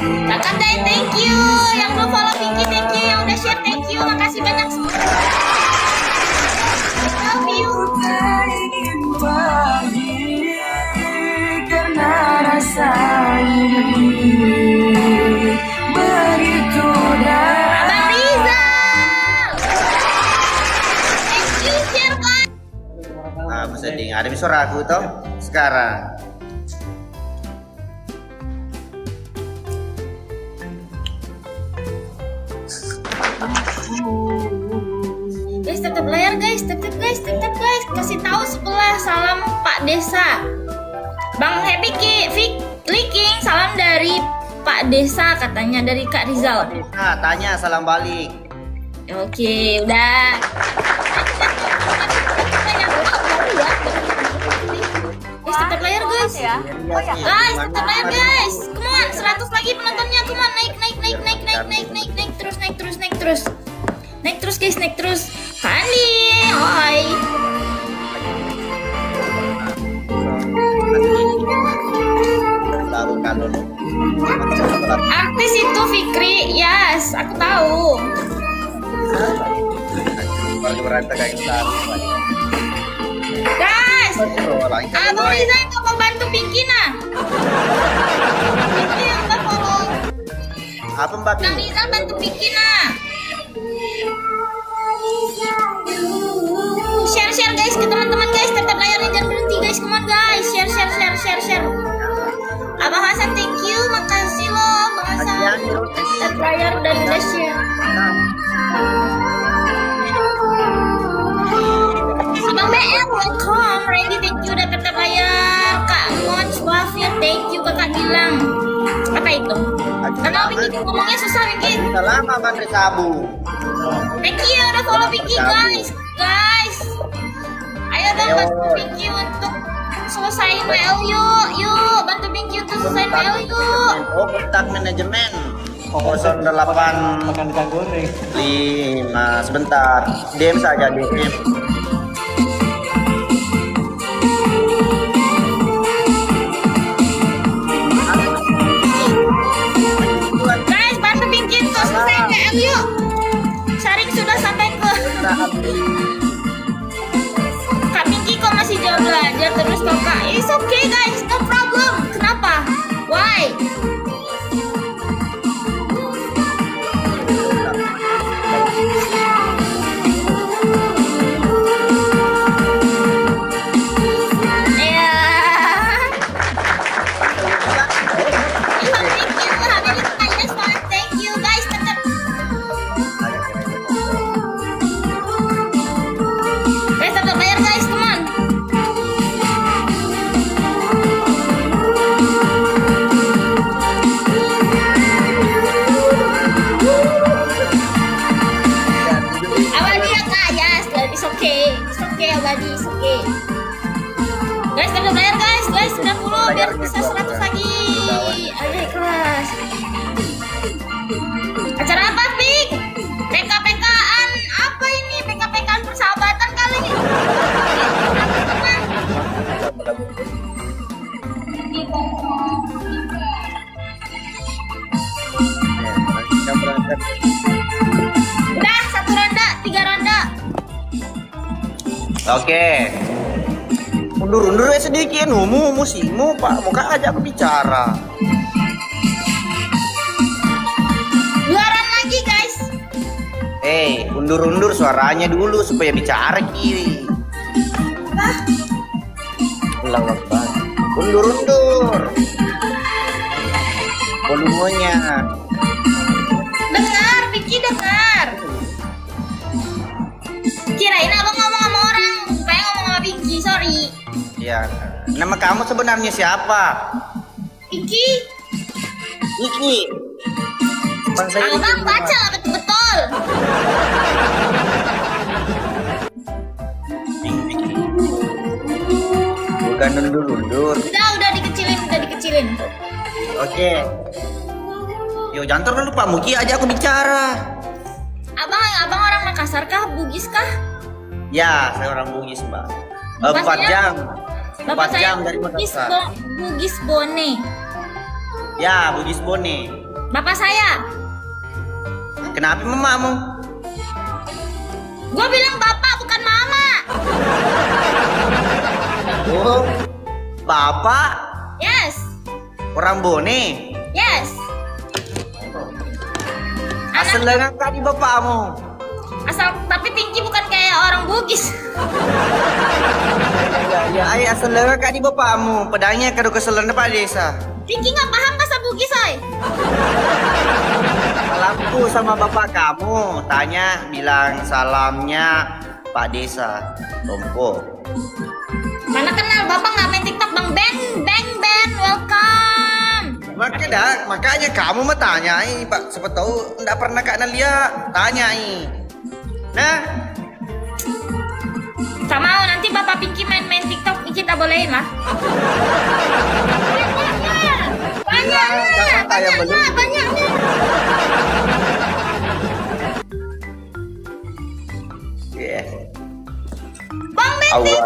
Kakak Day, thank you. Yang belum follow Pinky, thank you. Yang udah share, thank you. Makasih banyak semua. I love you. Ingin pergi karena rasa ini begitu dalam. Abang Rizal. Thank you, share kan. nah bisa dengar ada suara aku toh sekarang. Guys, tetap layar guys, tetap guys. Kasih tahu sebelah salam Pak Desa. Bang Happy Clicking, salam dari Pak Desa katanya, dari Kak Rizal. Nah tanya salam balik. Oke, udah. Guys, tetap layar guys. Guys, tetap layar guys. Come on, 100 lagi penontonnya. Come on, naik terus. Naik terus guys, naik terus. Kandi, oi. Artis itu Fikri, yes, aku tahu. Guys, Abang Riza yang mau bantu Pinky nah. Pinky yang udah follow. Apa Mbak Bang Pinky? Rizal bantu Pinky nah. Share guys ke teman-teman guys, tetap layarnya jangan berhenti guys, come on guys, share. Abang Hasan thank you, makasih loh Bang Hasan. Tetap layar dan udah share. Abang BL welcome, Randy thank you udah tetap layar. Kak Mons Wafir thank you, kakak bilang apa itu? Karena Pinky ngomongnya susah Pinky. Sudah lama Bandri Sabu. Thank you udah follow Pinky guys. Ayo dong bantu Pinky untuk selesaiin WL yuk bantu Pinky untuk selesaiin WL yuk. Oh kontak manajemen 08 Makan ikan goreng. 5 sebentar DM saja DM. Guys bantu Pinky untuk selesaiin WL yuk. Saring sudah sampai ke Kak Pinky kok masih jauh belajar terus kok Kak. It's okay guys, no problem. Kenapa? Why? Guys, tetap bayar guys, 90 biar bisa 100 lagi. Ayo ikhlas. Acara apa, Pik? PK-PK-an apa ini? PK-PK-an persahabatan kali ini. Udah, 1 ronde, 3 ronde. Oke. undur sedikit, musimu Pak, muka aja aku bicara. Luaran lagi guys. Undur suaranya dulu supaya bicara kiri. Ulang waktu. Undur volumenya. Dengar, Vicky dengar. Kirain abang ngomong sama orang, kayak ngomong sama Vicky, sorry. Ya, nama kamu sebenarnya siapa? Vicky, Iki. abang baca lah betul-betul. Bukan undur. Udah dikecilin. Oke. Yo, jangan dulu Pak Muki aja aku bicara. Abang orang Makassar kah? Bugis kah? Ya, saya orang Bugis, Mbak. 4 Maksudnya, jam. Bapak 4 saya jam dari Makassar. Bugis Bone. Ya, Bugis Bone. Bapak saya. Kenapa mamamu? Gua bilang bapak bukan mama. Oh, Bapak Yes. orang Bone. Yes. Asal dengan kali bapakmu. Asal tapi Pinky bukan kayak orang Bugis. Ya, asal dengan kali bapakmu. Pedangnya kado keselan Pak Desa. Pinky nggak paham bahasa Bugis, ay. Salamku sama bapak kamu. Tanya, bilang salamnya Pak Desa. Tompo. Mana kenal bapak nggak main TikTok bang Ben, welcome. Makanya kamu mah tanyai Pak. Siapa tahu enggak pernah Kak Nalia tanyai. Nah, Sama nanti bapak Pinky main TikTok kita bolehin lah. Banyaknya. yeah. Bang Ben, Awal.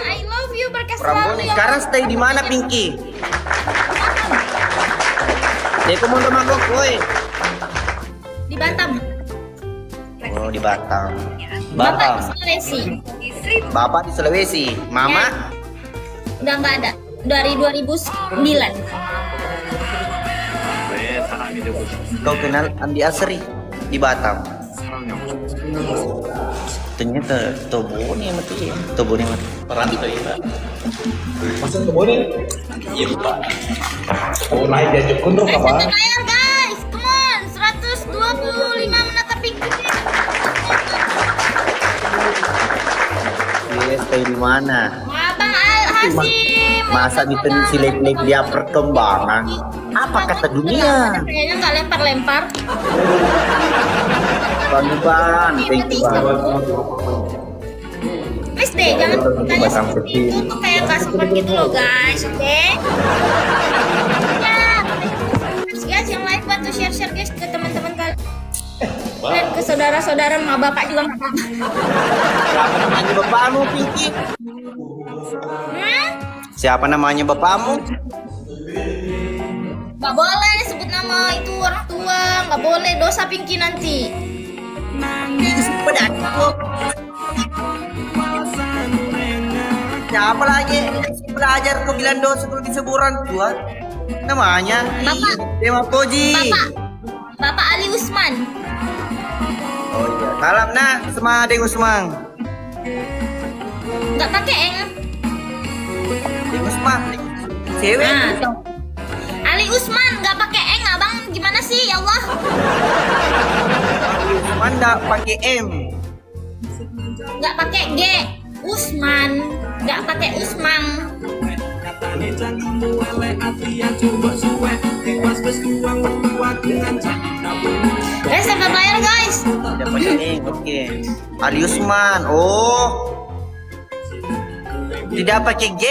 I love you berkas Orang selalu Bone. ya. Sekarang stay di mana Pinky? Dia mau sama gue. Di Batam. Oh, di Batam. Bapak di Sulawesi. Bapak di Sulawesi. Mama? Udah nggak ada dari 2009. Kau kenal Andi Asri di Batam? Ternyata Tobone mati. Perantau ya Pak. Masa kebone? Iya Pak. Oh naik diajak kontrol Guys, apa? kita bayar guys, come on, 125 menatap Pinky. Dia stay di mana? Abang Al Hasim. Masa di silik-silik dia perkembangan? Apa kata dunia? Kayaknya nggak lempar-lempar. Ban, thank you banget. Please deh, jangan tanya seperti itu tuh kayak nggak support gitu loh guys, oke? Ya, guys yang live bantu share guys ke teman-teman kalian dan ke saudara-saudara sama bapak juga nggak apa-apa. Siapa namanya bapakmu, Pinky? Siapa namanya bapakmu? Nggak boleh sebut nama itu orang tua, nggak boleh dosa Pinky nanti. Siapa lagi? Belajar kau bilang dosa kalau disebut orang tua. Namanya Bapak. Dewa Koji. Bapak Ali Usman. Oh iya, salam nah sama Deng Usman. Nggak pakai eng. Deng Usman, cewek. Nah, Ali Usman nggak pakai eng, abang gimana sih ya Allah? Usman nggak pakai M. Nggak pakai G. Usman, nggak pakai Usman. Guys, dapat bayar guys. Tidak pakai M, oke. Ali Usman, oh. Tidak pakai G.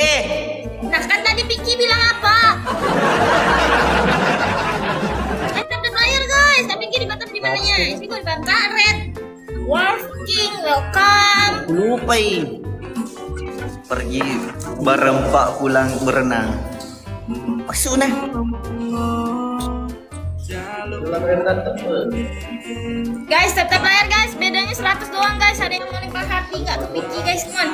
Nah kan tadi Pinky bilang apa? Guys, dapat bayar guys. Tapi Pinky di Batam di mananya? Ini gue di Bangka Red. Working, welcome. Lupa pergi berempat pulang berenang. Masuk nah. Guys, tetap layar guys. Bedanya 100 doang guys. Ada yang mau nimpal hati nggak ke Pinky guys, come on.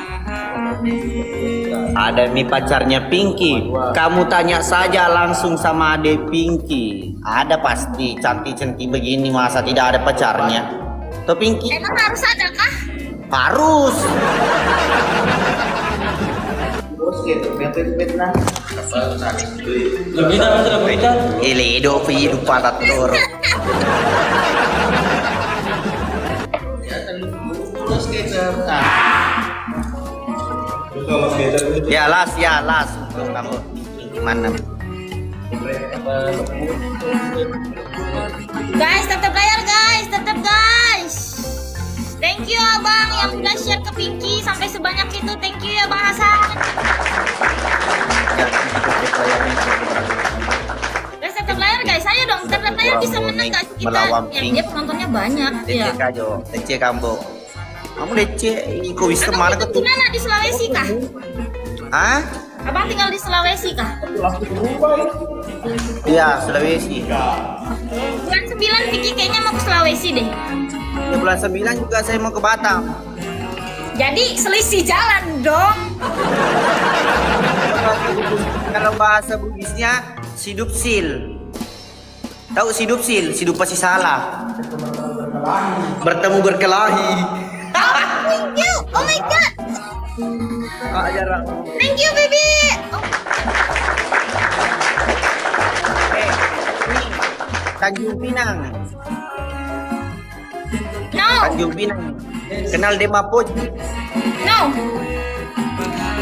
Ada nih pacarnya Pinky. Kamu tanya saja langsung sama adek Pinky. Ada pasti cantik-cantik begini masa tidak ada pacarnya? Tuh Pinky. Emang harus ada kah? Harus. Lebih dah, lebih dah. Ele hidup patatur. Ya las untuk kamu gimana? Guys, tetap layar guys, tetap guys. Thank you abang yang udah share ke Pinky sampai sebanyak itu. Thank you ya Bang Hasan. Guys, tetap layar guys. Ayo dong, tetap layar bisa menang gak sih kita? Melawan Ya, Pink. dia penontonnya banyak ya. Dece kajo, dece kambo. Kamu dece, kok bisa Abang mana hidup di mana? Di Sulawesi kah? Ah? Abang tinggal di Sulawesi kah? Iya, Sulawesi. Bulan 9 Pinky kayaknya mau ke Sulawesi deh. Di bulan 9 juga saya mau ke Batam. Jadi selisih jalan dong. Kalau bahasa Bugisnya sidupsil. Tahu sidupsil? Sidup pasti salah. Bertemu berkelahi. Thank you. Oh my god. Jarang. Thank you baby. Oh. Tanjung Pinang. No. Tanjung Pinang. Kenal Demapoji. No.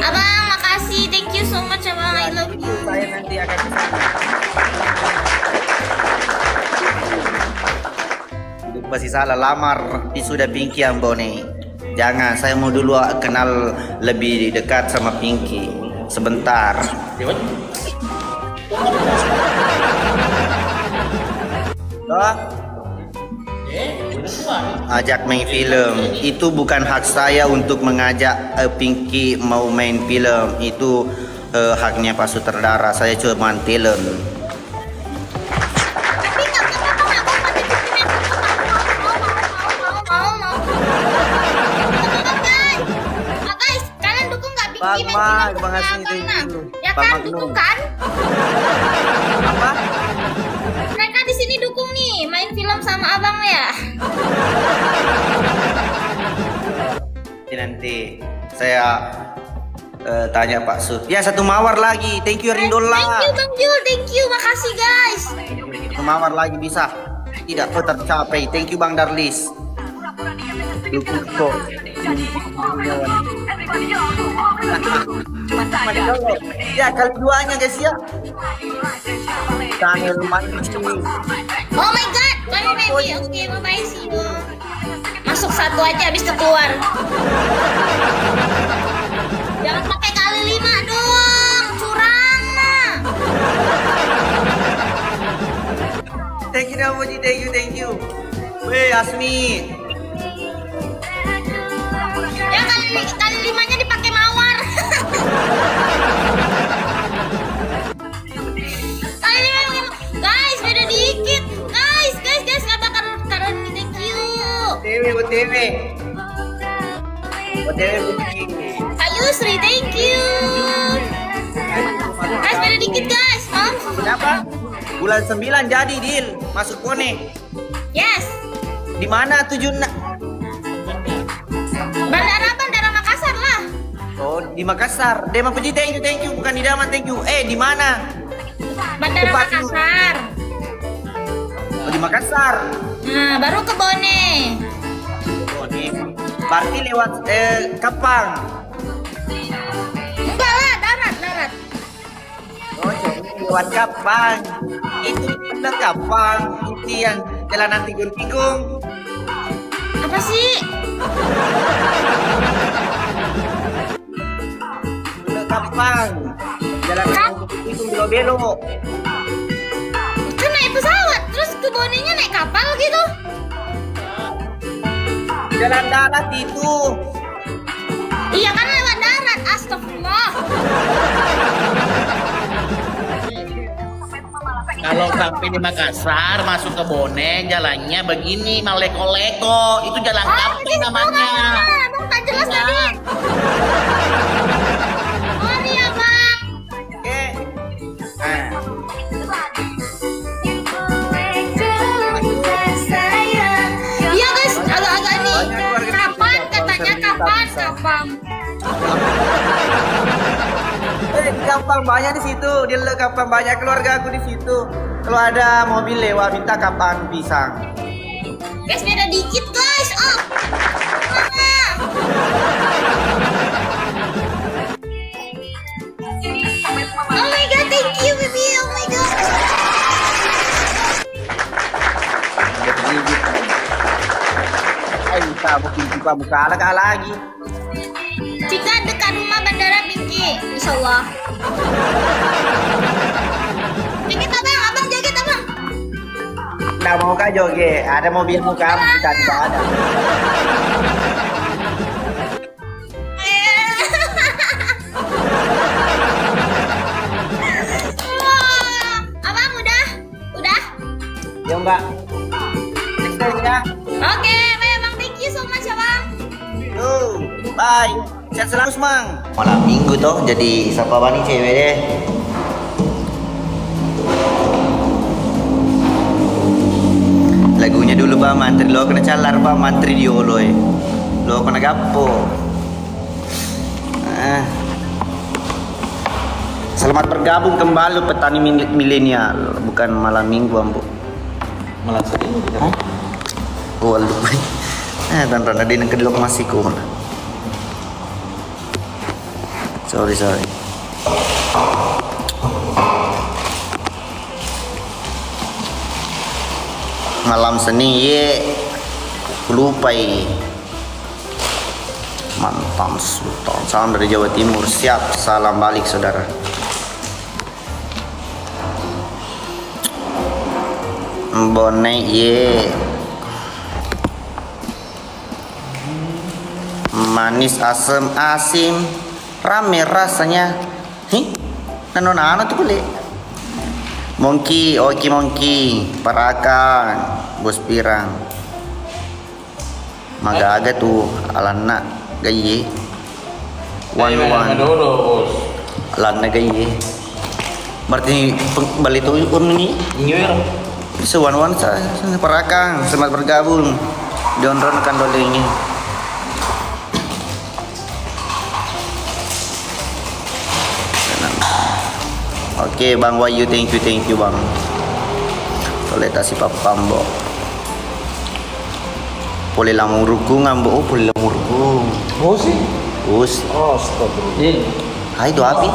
Abang, makasih. Thank you so much, Abang. I love you. Saya nanti akan ke sana. Hidup pasti salah, lamar sudah Pinky Ambone. Jangan, saya mau dulu kenal lebih dekat sama Pinky. Sebentar. Oh. Ajak main film. Itu bukan hak saya untuk mengajak Pinky mau main film. Itu haknya Pak Sutradara. Saya cuma talent. Tapi nggak apa-apa, nggak apa-apa. Mau. Guys. Guys, kalian dukung nggak Pinky main Bang, film? Bang Hasan itu Nah, dulu. ya Bang kan, Magnum. dukung kan? Apa? Mereka di sini dukung nih main film sama abang ya. Nanti saya tanya Pak Sut. Ya, satu mawar lagi. Thank you Rindola. Thank you Bang Jul, thank you, makasih guys. Satu mawar lagi bisa. Tidak tercapai. Thank you Bang Darlis. Dukung kok. Ya, kali duanya guys ya. Channel manis. Oh my god, kami baby. Oke, bye-bye, see you. Masuk satu aja habis itu keluar. Jangan pakai kali 5 dong, curang nah. Thank you Namoji, thank you. Weh, Asmi. Ya kali 5-nya dipakai mawar. Kali 5 guys, beda dikit. Guys, nggak bakal karena thank you. OTW. Putri. Kak Yusri, thank you. Guys, beda dikit guys. Kenapa? Bulan 9 jadi deal. Masuk Pone. Yes. Di mana tujuan? Bandara Makassar lah. Oh, di Makassar. Dema Puji, thank you. Bukan di Daman, thank you. Di mana? Bandara Tepat. Makassar. Oh, di Makassar. Nah, baru ke Bone. Oh, berarti lewat Kapang. Enggak lah, darat. Oh, jadi lewat Kapang. Itu udah Kapang. Itu yang jalan nanti Guntikung. Apa sih? Udah Kapang. Jalan nanti Guntikung belok-belok. Kan naik pesawat, terus ke Bonenya naik kapal gitu. Jalan darat itu. Iya kan lewat darat, astagfirullah. Kalau sampai di Makassar masuk ke Bone jalannya begini maleko-leko, itu jalan kampung namanya. Abang tak jelas tadi. Sorry ya bang. Oke. Nah, Iya guys, agak-agak nih. Kapan katanya kapan? kapal banyak di situ. Dia kapal banyak keluarga aku di situ. Kalau ada mobil lewat minta kapan pisang. Guys, beda dikit guys. Oh. Oh my god, thank you baby. Oh my god. Ayo kita buka lagi. Jika dekat rumah bandara Pinky, insyaallah. Jaket abang, jaket abang. Nggak mau kah joget? Ada mobil muka kita juga ada. Abang udah? Ya mbak. Next time ya. Oke, baik abang, thank you so much abang. Bye. Sehat selalu Mang. Malam minggu toh, jadi siapa bani cewek deh. Lagunya dulu Pak Mantri, lo kena calar Pak Mantri dioloi. Lo kena gapo. Selamat bergabung kembali petani milenial, bukan malam minggu ambo. Malah sedih. Oh, lupa. Dan ada yang kedua masih kum. Sorry. Malam seni ye, lupa mantan Sultan. Salam dari Jawa Timur. Siap, salam balik saudara. Bone ye, manis asam asim, rame rasanya. Nano tuh boleh. Monkey, Parakan, Bos Pirang. Magaga tuh alana gaye. One. Alana gaye. Berarti balik tuh ini. Sewan-wan saya Parakan, selamat bergabung. Donron kan bolehnya. Oke Bang Wayu, thank you Bang. Toletasi papambo. Boleh lamurukung ambo, boleh lamurukung. Oh sih. Us. Oh, stop. Hai itu api.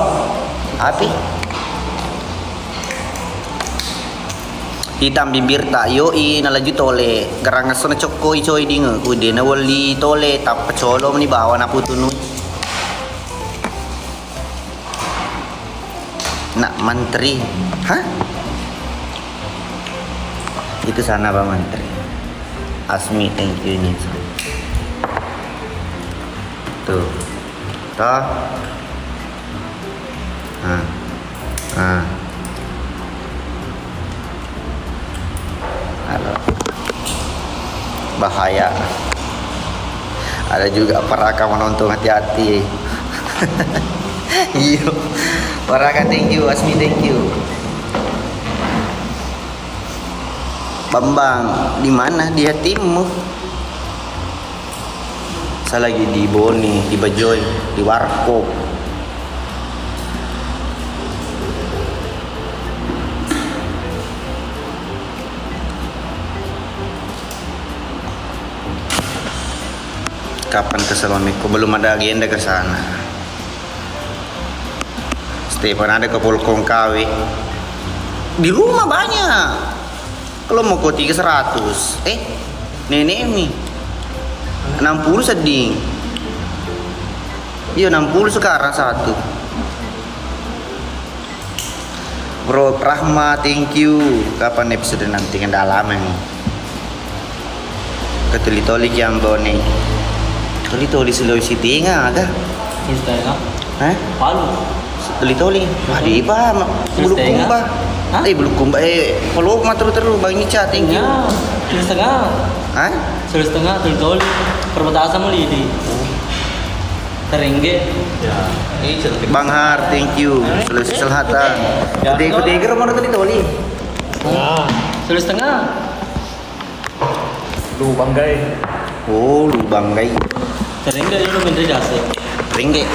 Hitam bibir tak yoi nalaju tole. Garangas na cokoi coy dinga. Ude na wali tole tap pecolo ni bawa na putunu. Nak Menteri, hah? Itu sana Pak Menteri. Asmi, thank you ini. Tuh, Halo. Bahaya. Ada juga Parakan menonton, hati-hati. Iya. Parakan thank you, Asmi thank you. Bambang, di mana? Di hatimu. Saya lagi di Boni, di Bajoy, di Warkop. Kapan ke Saloniko? Belum ada agenda ke sana. Stefan ada ke Polkong KW. Di rumah banyak. Kalau mau ke 300, nenek mi 60 seding. Iya 60 sekarang satu. Bro Rahma, thank you. Kapan episode nanti kan dalam ini? Ketuli-toli Jambone. Toli-toli Sulawesi Tengah ada. Tengah. Hah? Palu. Toli-toli. Wah, di apa? Bulu kumba. Hah? Belum kumba follow mah terus Bang Ica, thank you. Ya, sudah setengah. Hah? Sudah setengah tol perbatasan muli di Terengge. Ya. Ini Bang Har, thank you. Sulawesi Selatan. Ikut mau tadi toli. Nah, Sudah setengah. lu banggai. Oh, lu banggai. Terengge itu menteri jasa. Ringge.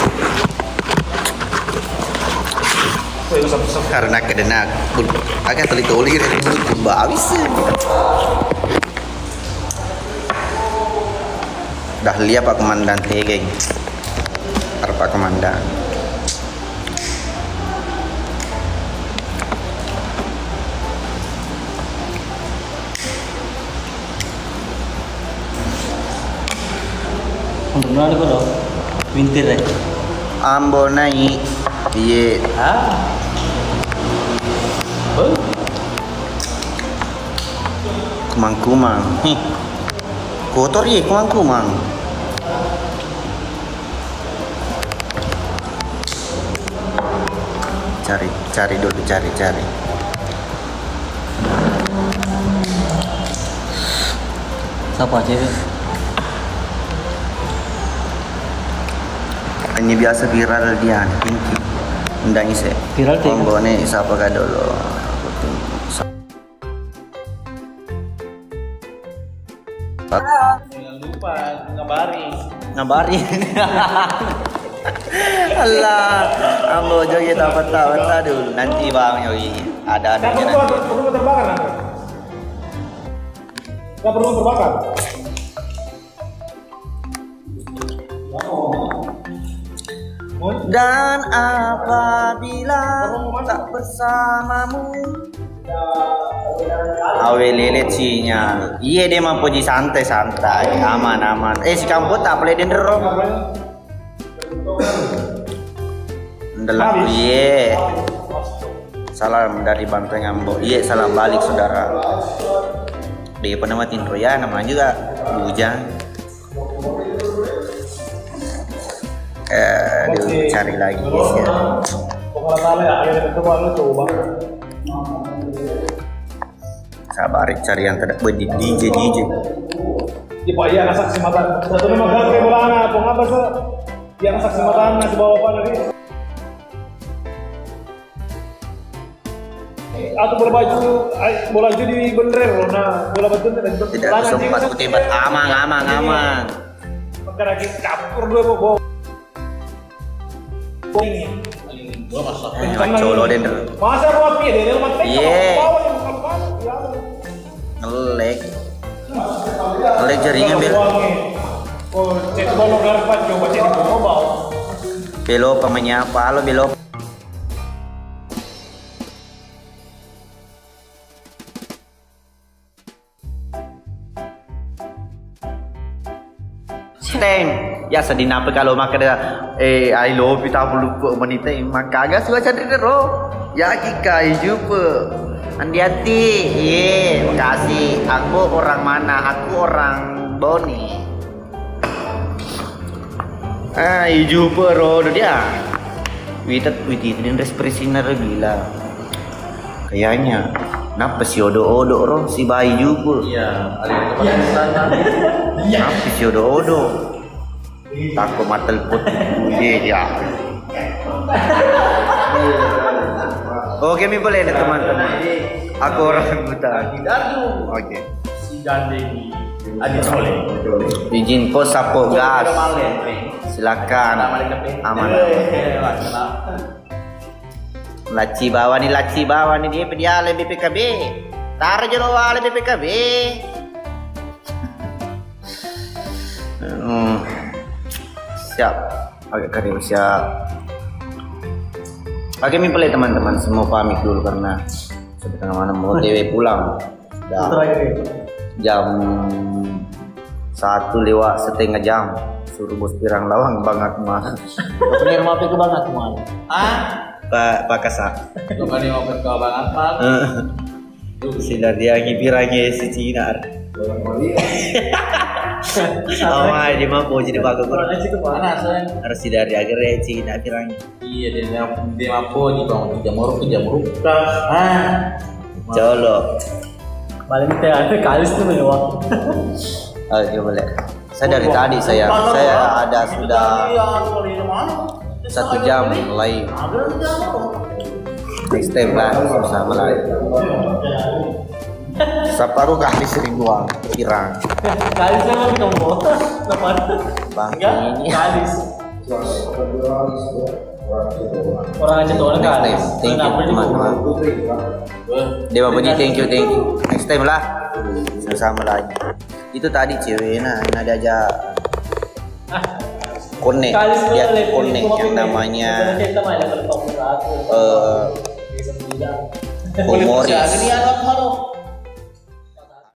Karena kedenak agak toli dari mulut kumba habis. Dah lihat Pak Komandan geng. Pak Komandan. Untuk mana kau dong? Winter ya. Ambo naik. Iya. Ah. Oh. Kumang-kumang. Kotor ya kumang-kumang. Cari dulu, cari. Siapa cewek? Hanya biasa viral dia, tinggi. Undangi saya. Viral tuh. Kombone siapa kah dulu? Jangan lupa ngabari. Allah, ambo joget apa dulu. Nanti Bang Yoi ada nanti. Perlu terbakar nanti. Nggak perlu terbakar. Dan apabila tak bersamamu. Awe lelet sinyal. Iya dia mampu ji santai, aman. Si kampung tak boleh dendero. Ndelak iya. Salam dari Banteng Ambo. Iya, salam balik saudara. Dia pernah matiin Roya, namanya juga Bujang. Cari lagi guys ya. Sabar cari yang tidak di DJ. Iya Pak, iya saksi mata. Satu nama gagal bola anak, apa sih? Yang saksi mata anak di bawah apa lagi? Atau bola baju di bener loh, nah bola baju tidak sempat kutibat aman. Makanya kita campur dua bawa. Ini. Colo dender. Masa buat dia dari rumah tengah. Iya. Ngelek jaringan bel. Oh, cek bolong garpat coba cek di bawah. Belo pamanya apa lo belo? Teng, ya sedih apa kalau makan I love you tak lupa menit maka agak suka cari ro. Ya kikai juga. Hati-hati. Iya, makasih. Aku orang mana? Aku orang Boni. Juga ro dia. Witet din respresinar gila. Kayaknya kenapa si odo-odo ro si bayi juga. Iya, ada yang sana. Kenapa si odo-odo? Takut matel putih dia. Oke, mi boleh nih teman-teman. Aku orang buta. Oke. Si Gandeng Adi Soleh. Izin pos sapo gas. Silakan. Aman. Laci bawah nih dia lebih PKB. Tar jero wale BPKB. Siap. Agak kering siap. Oke, mimpi teman-teman, semua pamit dulu karena setengah mana mau TW pulang. Jam 1:05 jam. Suruh bos pirang lawang banget mah. Punya rumah ke banget mah. Pak Kasak. Bukan yang mau ke banget Pak. Sinar dia ngipiranya si Cina. Oh, dia mampu jadi bagus. Orang aja ke mana saya? Harus dari akhirnya sih akhirnya. Iya dia mampu di bawah jamur kah? Jolo. Paling ada kalis tuh mewah. Oke boleh. Saya dari tadi saya ada sudah 1 jam live. Next time lah sama live. Siapa aku kali sering doang pirang. Kalis yang mau motor, kenapa? Bang ini. Kalis. Orang aja tuh orang Next kalis. time. Thank you teman-teman. Dewa Bunyi thank you. Next time lah. Sama lagi. Itu tadi cewek nah ada aja konek dia konek yang namanya humoris